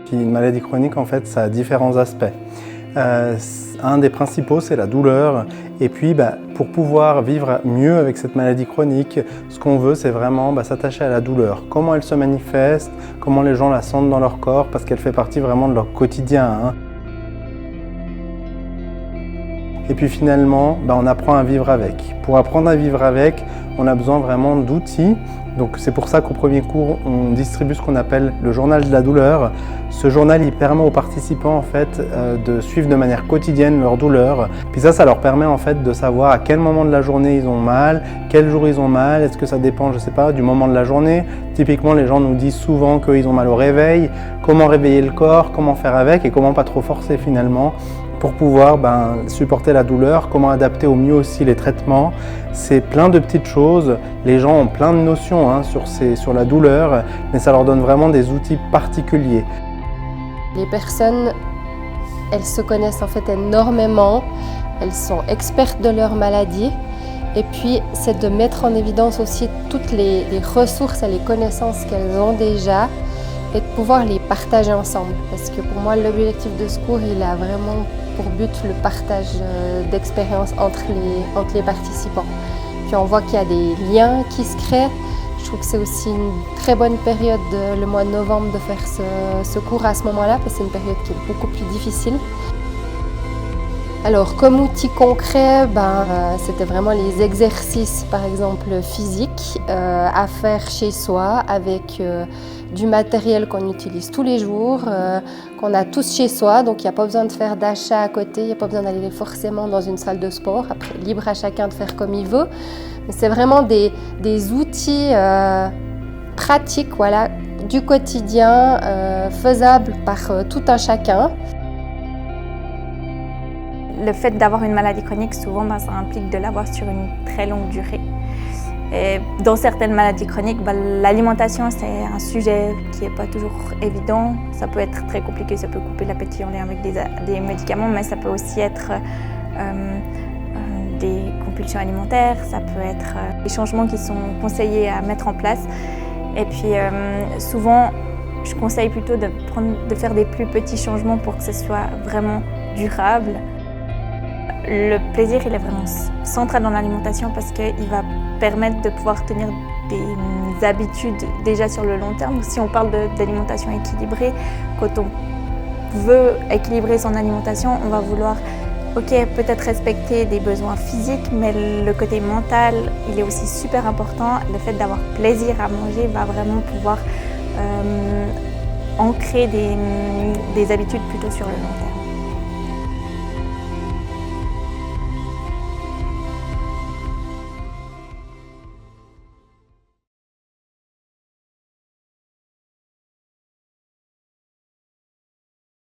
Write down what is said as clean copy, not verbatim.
Puis une maladie chronique, en fait, ça a différents aspects. Un des principaux, c'est la douleur. Et puis, pour pouvoir vivre mieux avec cette maladie chronique, ce qu'on veut, c'est vraiment s'attacher à la douleur. Comment elle se manifeste, comment les gens la sentent dans leur corps, parce qu'elle fait partie vraiment de leur quotidien. Et puis finalement, on apprend à vivre avec. Pour apprendre à vivre avec, on a besoin vraiment d'outils. Donc c'est pour ça qu'au premier cours, on distribue ce qu'on appelle le journal de la douleur. Ce journal, il permet aux participants en fait, de suivre de manière quotidienne leur douleur. Puis ça leur permet en fait, de savoir à quel moment de la journée ils ont mal, quel jour ils ont mal, est-ce que ça dépend, je sais pas, du moment de la journée. Typiquement, les gens nous disent souvent qu'ils ont mal au réveil, comment réveiller le corps, comment faire avec et comment pas trop forcer finalement pour pouvoir supporter la douleur, comment adapter au mieux aussi les traitements. C'est plein de petites choses. Les gens ont plein de notions sur la douleur, mais ça leur donne vraiment des outils particuliers. Les personnes, elles se connaissent en fait énormément, elles sont expertes de leur maladie. Et puis, c'est de mettre en évidence aussi toutes les ressources et les connaissances qu'elles ont déjà et de pouvoir les partager ensemble. Parce que pour moi, l'objectif de ce cours, il a vraiment pour but le partage d'expériences entre les participants. Puis on voit qu'il y a des liens qui se créent. Je trouve que c'est aussi une très bonne période, le mois de novembre, de faire ce cours à ce moment-là, parce que c'est une période qui est beaucoup plus difficile. Alors, comme outil concret, c'était vraiment les exercices, par exemple physiques, à faire chez soi avec du matériel qu'on utilise tous les jours, qu'on a tous chez soi, donc il n'y a pas besoin de faire d'achat à côté, il n'y a pas besoin d'aller forcément dans une salle de sport. Après, libre à chacun de faire comme il veut. Mais c'est vraiment des outils pratiques, voilà, du quotidien, faisables par tout un chacun. Le fait d'avoir une maladie chronique, souvent, ça implique de l'avoir sur une très longue durée. Et dans certaines maladies chroniques, l'alimentation, c'est un sujet qui n'est pas toujours évident. Ça peut être très compliqué, ça peut couper l'appétit en lien avec des médicaments, mais ça peut aussi être des compulsions alimentaires, ça peut être des changements qui sont conseillés à mettre en place. Et puis, souvent, je conseille plutôt de faire des plus petits changements pour que ce soit vraiment durable. Le plaisir, il est vraiment central dans l'alimentation parce qu'il va permettre de pouvoir tenir des habitudes déjà sur le long terme. Si on parle d'alimentation équilibrée, quand on veut équilibrer son alimentation, on va vouloir peut-être respecter des besoins physiques, mais le côté mental, il est aussi super important. Le fait d'avoir plaisir à manger va vraiment pouvoir ancrer des habitudes plutôt sur le long terme.